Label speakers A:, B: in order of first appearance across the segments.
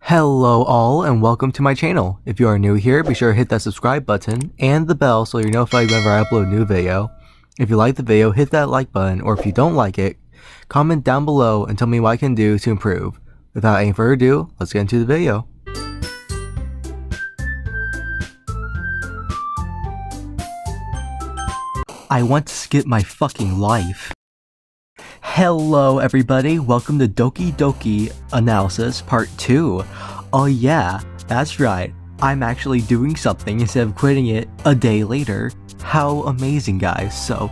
A: Hello all and welcome to my channel. If you are new here, be sure to hit that subscribe button and the bell so you're notified whenever I upload a new video. If you like the video, hit that like button, or if you don't like it, comment down below and tell me what I can do to improve. Without any further ado, let's get into the video. I want to skip my fucking life. Hello everybody, welcome to Doki Doki Analysis Part 2. Oh yeah, that's right, I'm actually doing something instead of quitting it a day later. How amazing, guys. So,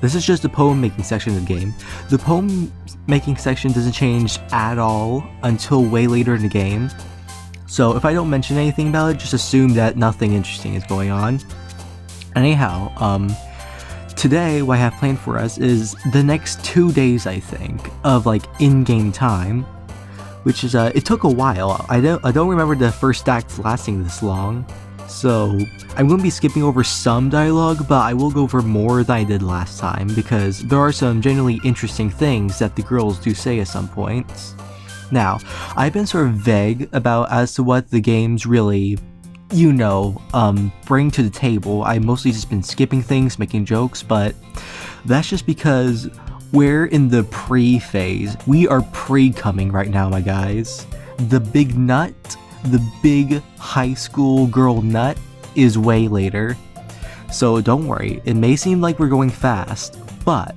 A: this is just the poem making section of the game. The poem making section doesn't change at all until way later in the game. So if I don't mention anything about it, just assume that nothing interesting is going on. Anyhow, today, what I have planned for us is the next 2 days, I think, of like in-game time, which is it took a while. I don't remember the first act lasting this long, so I'm going to be skipping over some dialogue, but I will go over more than I did last time because there are some genuinely interesting things that the girls do say at some points. Now, I've been sort of vague about as to what the game's really, you know, bring to the table. I've mostly just been skipping things, making jokes, but that's just because we're in the pre-phase. We are pre-coming right now, my guys. The big nut, the big high school girl nut is way later. So don't worry, it may seem like we're going fast, but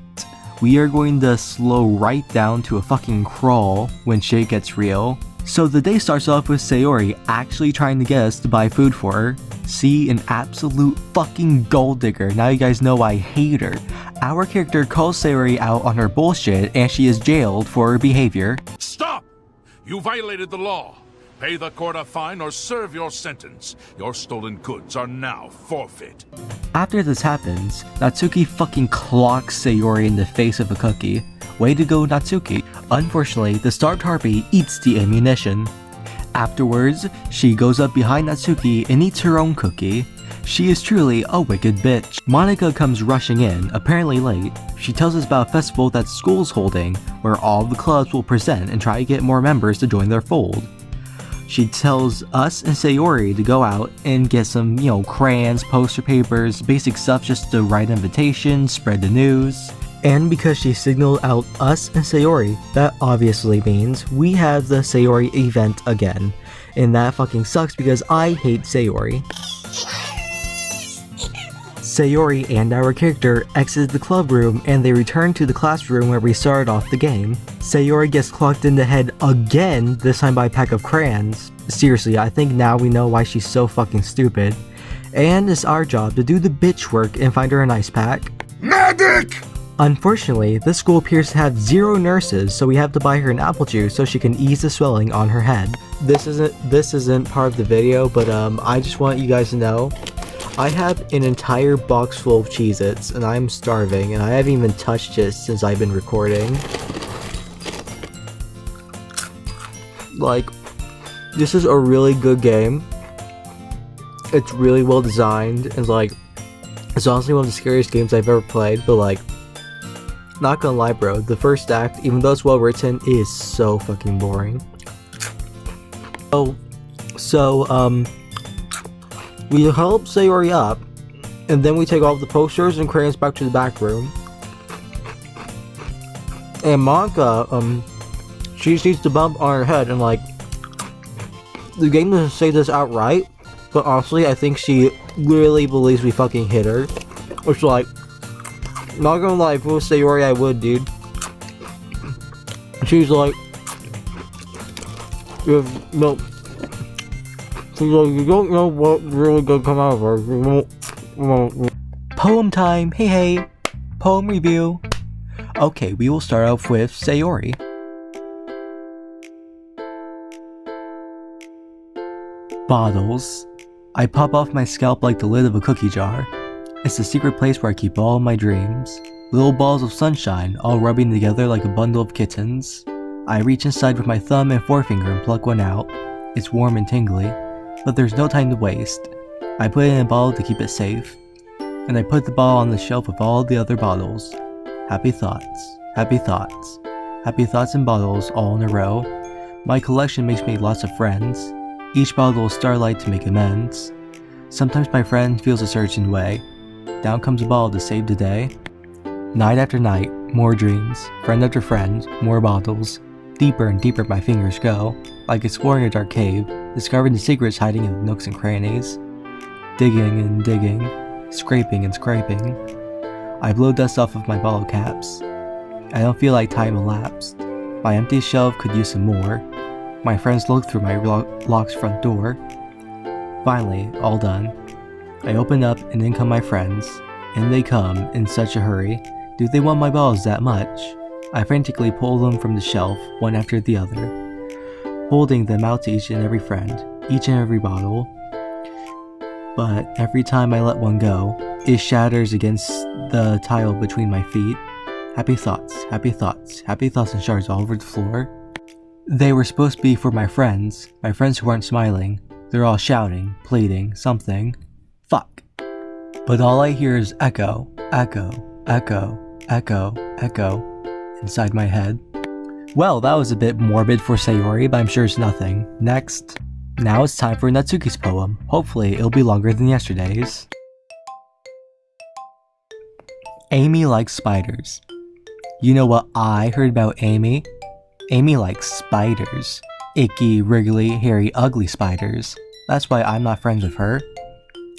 A: we are going to slow right down to a fucking crawl when shit gets real. So the day starts off with Sayori actually trying to get us to buy food for her. See, an absolute fucking gold digger. Now you guys know I hate her. Our character calls Sayori out on her bullshit and she is jailed for her behavior.
B: Stop! You violated the law. Pay the court a fine or serve your sentence. Your stolen goods are now forfeit.
A: After this happens, Natsuki fucking clocks Sayori in the face of a cookie. Way to go, Natsuki. Unfortunately, the starved harpy eats the ammunition. Afterwards, she goes up behind Natsuki and eats her own cookie. She is truly a wicked bitch. Monika comes rushing in, apparently late. She tells us about a festival that school's holding, where all the clubs will present and try to get more members to join their fold. She tells us and Sayori to go out and get some, you know, crayons, poster papers, basic stuff just to write invitations, spread the news. And because she signaled out us and Sayori, that obviously means we have the Sayori event again. And that fucking sucks because I hate Sayori. Sayori and our character exit the club room and they return to the classroom where we started off the game. Sayori gets clocked in the head again, this time by a pack of crayons. Seriously, I think now we know why she's so fucking stupid. And it's our job to do the bitch work and find her an ice pack.
B: Medic!
A: Unfortunately, this school appears to have 0 nurses, so we have to buy her an apple juice so she can ease the swelling on her head. This isn't part of the video, but I just want you guys to know I have an entire box full of Cheez-Its and I'm starving and I haven't even touched it since I've been recording. Like, this is a really good game. It's really well designed and like, it's honestly one of the scariest games I've ever played, but like, not gonna lie, bro, the first act, even though it's well written, is so fucking boring. So, we help Sayori up, and then we take all the posters and crayons back to the back room. And Monika, she sees the bump on her head, and like, the game doesn't say this outright, but honestly, I think she literally believes we fucking hit her. Which, like, not gonna lie, if it was Sayori, I would, dude. She's like, you don't know what really gonna come out of her. You won't. Poem time, hey. Poem review. Okay, we will start off with Sayori. Bottles. I pop off my scalp like the lid of a cookie jar. It's the secret place where I keep all my dreams. Little balls of sunshine, all rubbing together like a bundle of kittens. I reach inside with my thumb and forefinger and pluck one out. It's warm and tingly, but there's no time to waste. I put it in a bottle to keep it safe, and I put the bottle on the shelf with all the other bottles. Happy thoughts, happy thoughts, happy thoughts and bottles all in a row. My collection makes me lots of friends. Each bottle of Starlight to make amends. Sometimes my friend feels a certain way. Down comes a bottle to save the day. Night after night, more dreams. Friend after friend, more bottles. Deeper and deeper my fingers go, like exploring a dark cave, discovering the secrets hiding in the nooks and crannies. Digging and digging, scraping and scraping. I blow dust off of my bottle caps. I don't feel like time elapsed. My empty shelf could use some more. My friends look through my locked front door. Finally, all done. I open up and in come my friends. In they come, in such a hurry. Do they want my bottles that much? I frantically pull them from the shelf, one after the other, holding them out to each and every friend, each and every bottle. But every time I let one go, it shatters against the tile between my feet. Happy thoughts, happy thoughts, happy thoughts and shards all over the floor. They were supposed to be for my friends who weren't smiling. They're all shouting, pleading, something. Fuck. But all I hear is echo, echo, echo, echo, echo, inside my head. Well, that was a bit morbid for Sayori, but I'm sure it's nothing. Next. Now it's time for Natsuki's poem. Hopefully, it'll be longer than yesterday's. Amy likes spiders. You know what I heard about Amy? Amy likes spiders. Icky, wriggly, hairy, ugly spiders. That's why I'm not friends with her.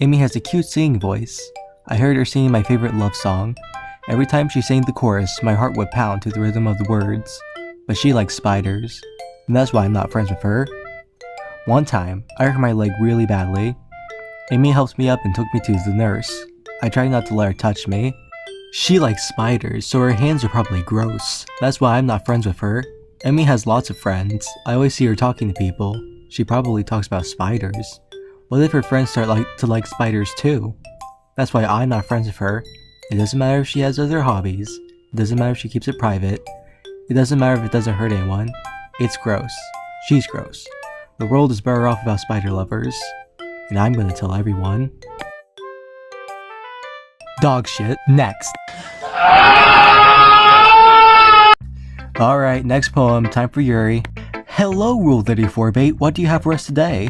A: Amy has a cute singing voice. I heard her singing my favorite love song. Every time she sang the chorus, my heart would pound to the rhythm of the words. But she likes spiders, and that's why I'm not friends with her. One time, I hurt my leg really badly. Amy helped me up and took me to the nurse. I tried not to let her touch me. She likes spiders, so her hands are probably gross. That's why I'm not friends with her. Amy has lots of friends. I always see her talking to people. She probably talks about spiders. What if her friends start to like spiders too? That's why I'm not friends with her. It doesn't matter if she has other hobbies. It doesn't matter if she keeps it private. It doesn't matter if it doesn't hurt anyone. It's gross. She's gross. The world is better off without spider lovers. And I'm gonna tell everyone. Dog shit. Next. Alright, next poem. Time for Yuri. Hello, Rule 34 Bait. What do you have for us today?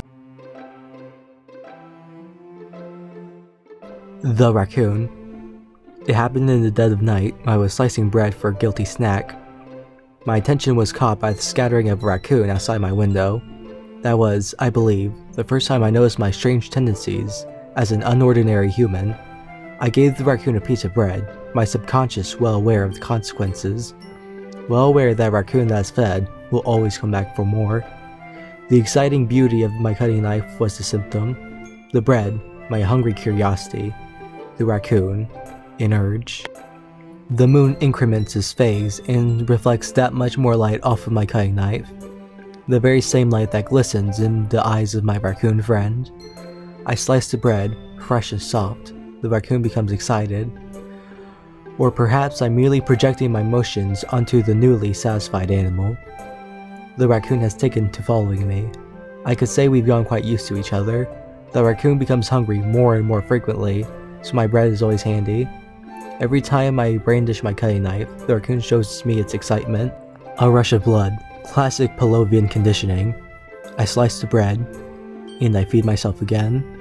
A: The raccoon. It happened in the dead of night. I was slicing bread for a guilty snack. My attention was caught by the scattering of a raccoon outside my window. That was, I believe, the first time I noticed my strange tendencies as an unordinary human. I gave the raccoon a piece of bread, my subconscious well aware of the consequences. Well aware that a raccoon that is fed will always come back for more. The exciting beauty of my cutting knife was the symptom. The bread, my hungry curiosity. The raccoon, an urge. The moon increments its phase and reflects that much more light off of my cutting knife. The very same light that glistens in the eyes of my raccoon friend. I slice the bread, fresh and soft. The raccoon becomes excited. Or perhaps I'm merely projecting my emotions onto the newly satisfied animal. The raccoon has taken to following me. I could say we've gotten quite used to each other. The raccoon becomes hungry more and more frequently, so my bread is always handy. Every time I brandish my cutting knife, the raccoon shows me its excitement. A rush of blood. Classic Pavlovian conditioning. I slice the bread, and I feed myself again.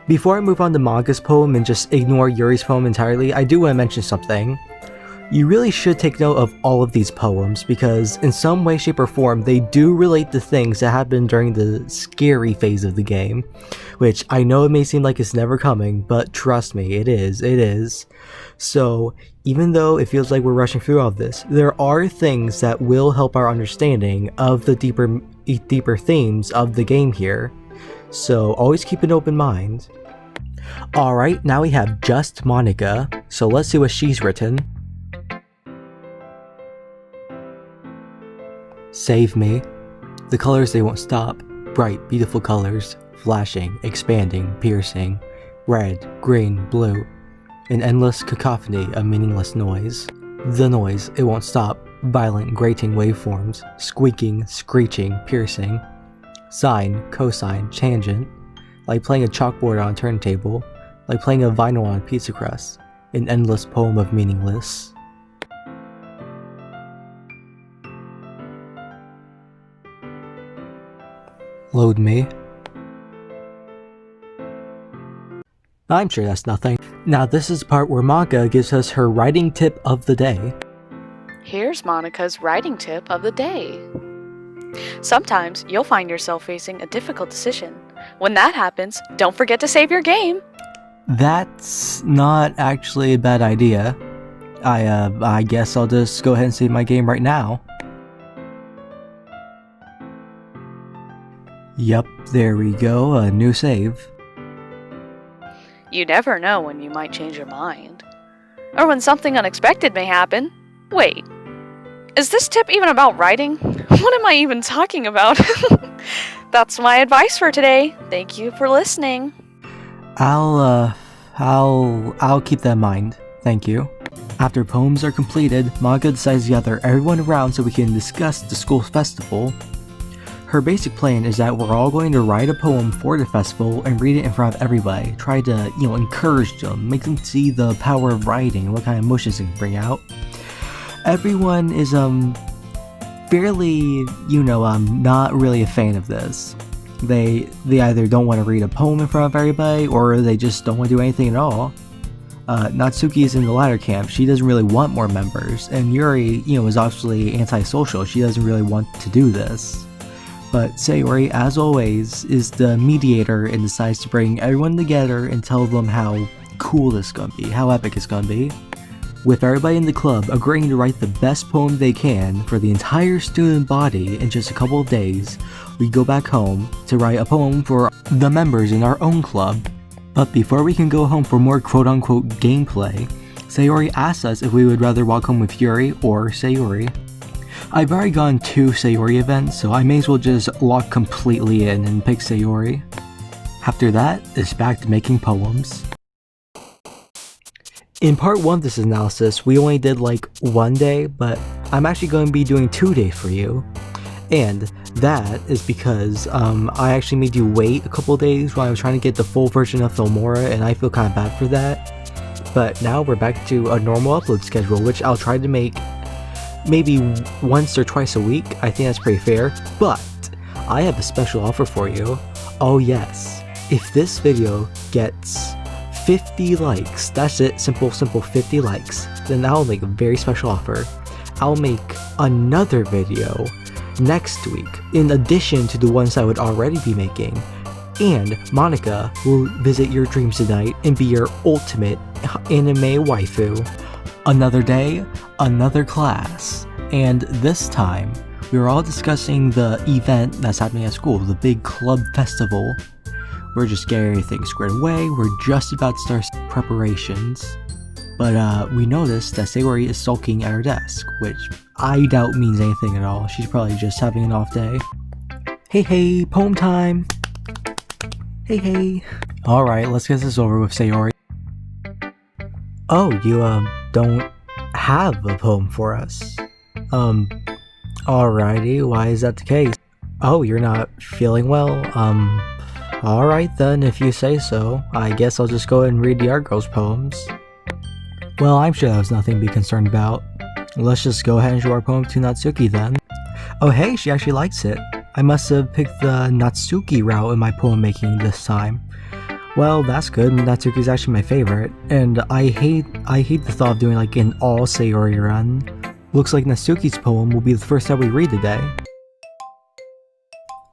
A: Before I move on to Manga's poem and just ignore Yuri's poem entirely, I do want to mention something. You really should take note of all of these poems because in some way, shape, or form, they do relate to things that happened during the scary phase of the game. Which I know it may seem like it's never coming, but trust me, it is. So, even though it feels like we're rushing through all of this, there are things that will help our understanding of the deeper themes of the game here. So, always keep an open mind. Alright, now we have Just Monica, so let's see what she's written. Save me. The colors, they won't stop. Bright, beautiful colors. Flashing, expanding, piercing. Red, green, blue. An endless cacophony of meaningless noise. The noise, it won't stop. Violent, grating waveforms. Squeaking, screeching, piercing. Sine, cosine, tangent. Like playing a chalkboard on a turntable. Like playing a vinyl on a pizza crust. An endless poem of meaningless. Load me. I'm sure that's nothing. Now this is the part where Monica gives us her writing tip of the day.
C: Here's Monica's writing tip of the day. Sometimes you'll find yourself facing a difficult decision. When that happens, don't forget to save your game.
A: That's not actually a bad idea. I guess I'll just go ahead and save my game right now. Yup, there we go, a new save.
C: You never know when you might change your mind. Or when something unexpected may happen. Wait, is this tip even about writing? What am I even talking about? That's my advice for today. Thank you for listening.
A: I'll keep that in mind. Thank you. After poems are completed, Monica decides to gather everyone around so we can discuss the school festival. Her basic plan is that we're all going to write a poem for the festival and read it in front of everybody. Try to, encourage them, make them see the power of writing and what kind of emotions it can bring out. Everyone is, fairly, not really a fan of this. They either don't want to read a poem in front of everybody, or they just don't want to do anything at all. Natsuki is in the latter camp. She doesn't really want more members, and Yuri, is obviously antisocial. She doesn't really want to do this. But Sayori, as always, is the mediator and decides to bring everyone together and tell them how cool this is gonna be, how epic it's gonna be. With everybody in the club agreeing to write the best poem they can for the entire student body in just a couple of days, we go back home to write a poem for the members in our own club. But before we can go home for more quote-unquote gameplay, Sayori asks us if we would rather walk home with Yuri or Sayori. I've already gone 2 Sayori events, so I may as well just lock completely in and pick Sayori. After that, it's back to making poems. In part 1 of this analysis, we only did like 1 day, but I'm actually going to be doing 2 days for you. And that is because I actually made you wait a couple days while I was trying to get the full version of Filmora, and I feel kind of bad for that. But now we're back to a normal upload schedule, which I'll try to make maybe once or twice a week. I think that's pretty fair. But I have a special offer for you. Oh yes, if this video gets 50 likes, that's it, simple 50 likes, then I'll make a very special offer. I'll make another video next week, in addition to the ones I would already be making, and Monica will visit your dreams tonight and be your ultimate anime waifu. Another day, another class, and this time, we were all discussing the event that's happening at school, the big club festival. We're just getting everything squared away, we're just about to start preparations. But we noticed that Sayori is sulking at her desk, which I doubt means anything at all. She's probably just having an off day. Hey, poem time! Hey. Alright, let's get this over with, Sayori. Oh, you, don't have a poem for us. Alrighty, why is that the case? Oh, you're not feeling well? Alright then, if you say so. I guess I'll just go ahead and read the art girl's poems. Well, I'm sure that was nothing to be concerned about. Let's just go ahead and show our poem to Natsuki then. Oh hey, she actually likes it. I must have picked the Natsuki route in my poem making this time. Well, that's good. Natsuki's actually my favorite, and I hate the thought of doing like an all Sayori run. Looks like Natsuki's poem will be the first that we read today.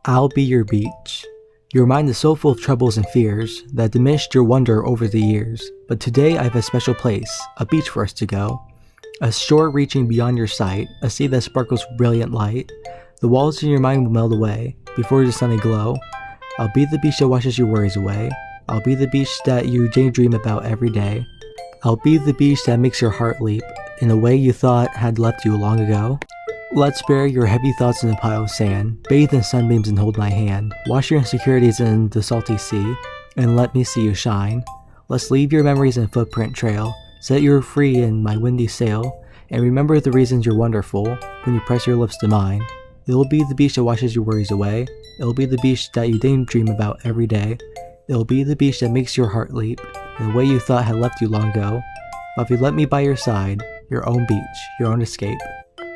A: I'll be your beach. Your mind is so full of troubles and fears that diminished your wonder over the years. But today I have a special place, a beach for us to go. A shore reaching beyond your sight, a sea that sparkles with brilliant light. The walls in your mind will melt away, before the sunny glow. I'll be the beach that washes your worries away. I'll be the beach that you daydream about every day. I'll be the beach that makes your heart leap, in a way you thought had left you long ago. Let's bury your heavy thoughts in a pile of sand, bathe in sunbeams and hold my hand, wash your insecurities in the salty sea, and let me see you shine. Let's leave your memories in a footprint trail, set you free in my windy sail, and remember the reasons you're wonderful when you press your lips to mine. It'll be the beach that washes your worries away. It'll be the beach that you daydream about every day. It'll be the beach that makes your heart leap, in a way you thought had left you long ago. But if you let me by your side, your own beach, your own escape,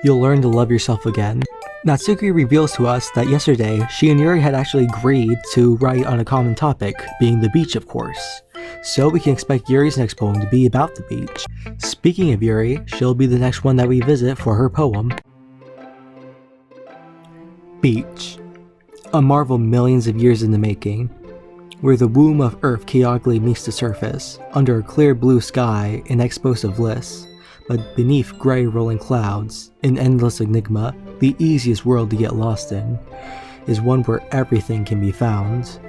A: you'll learn to love yourself again. Natsuki reveals to us that yesterday, she and Yuri had actually agreed to write on a common topic, being the beach of course. So we can expect Yuri's next poem to be about the beach. Speaking of Yuri, she'll be the next one that we visit for her poem. Beach. A marvel millions of years in the making. Where the womb of earth chaotically meets the surface, under a clear blue sky in expositive bliss, but beneath grey rolling clouds, an endless enigma, the easiest world to get lost in, is one where everything can be found.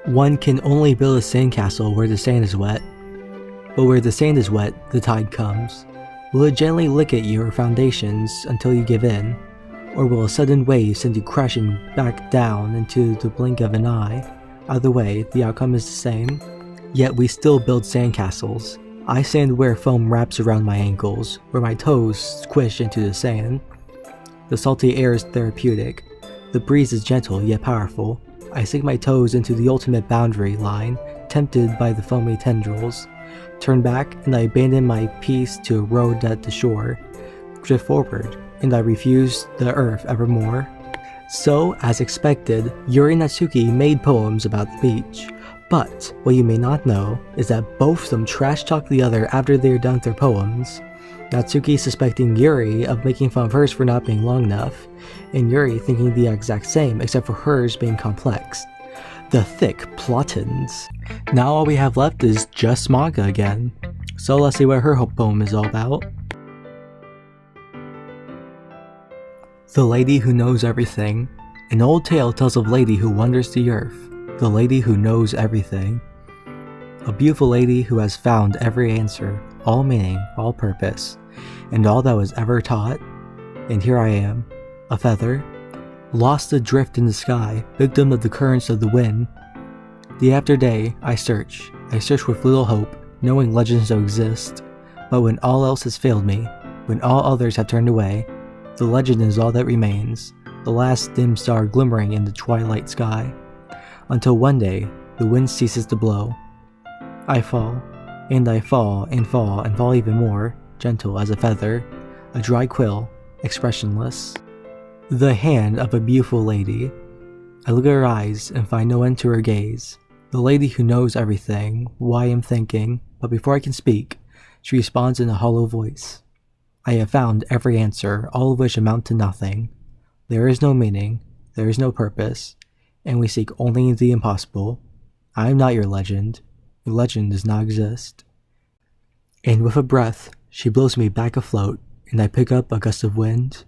A: One can only build a sandcastle where the sand is wet, but where the sand is wet, the tide comes. Will it gently lick at your foundations until you give in, or will a sudden wave send you crashing back down into the blink of an eye? Either way, the outcome is the same, yet we still build sandcastles. I stand where foam wraps around my ankles, where my toes squish into the sand. The salty air is therapeutic, the breeze is gentle yet powerful. I sink my toes into the ultimate boundary line, tempted by the foamy tendrils. Turn back, and I abandon my piece to a road at the shore. Drift forward, and I refuse the earth evermore. So, as expected, Yuri and Natsuki made poems about the beach. But, what you may not know, is that both of them trash talk the other after they are done with their poems. Natsuki suspecting Yuri of making fun of hers for not being long enough, and Yuri thinking the exact same except for hers being complex. The thick plottins. Now all we have left is just manga again. So let's see what her poem is all about. The Lady Who Knows Everything. An old tale tells of a lady who wanders the earth. The lady who knows everything. A beautiful lady who has found every answer, all meaning, all purpose, and all that was ever taught. And here I am, a feather, lost adrift in the sky, victim of the currents of the wind. Day after day, I search with little hope, knowing legends don't exist. But when all else has failed me, when all others have turned away, the legend is all that remains, the last dim star glimmering in the twilight sky. Until one day, the wind ceases to blow. I fall, and I fall, and fall, and fall even more, gentle as a feather, a dry quill, expressionless. The hand of a beautiful lady. I look at her eyes and find no end to her gaze. The lady who knows everything, why I'm thinking, but before I can speak, she responds in a hollow voice. I have found every answer, all of which amount to nothing. There is no meaning, there is no purpose, and we seek only the impossible. I am not your legend. Your legend does not exist. And with a breath, she blows me back afloat, and I pick up a gust of wind.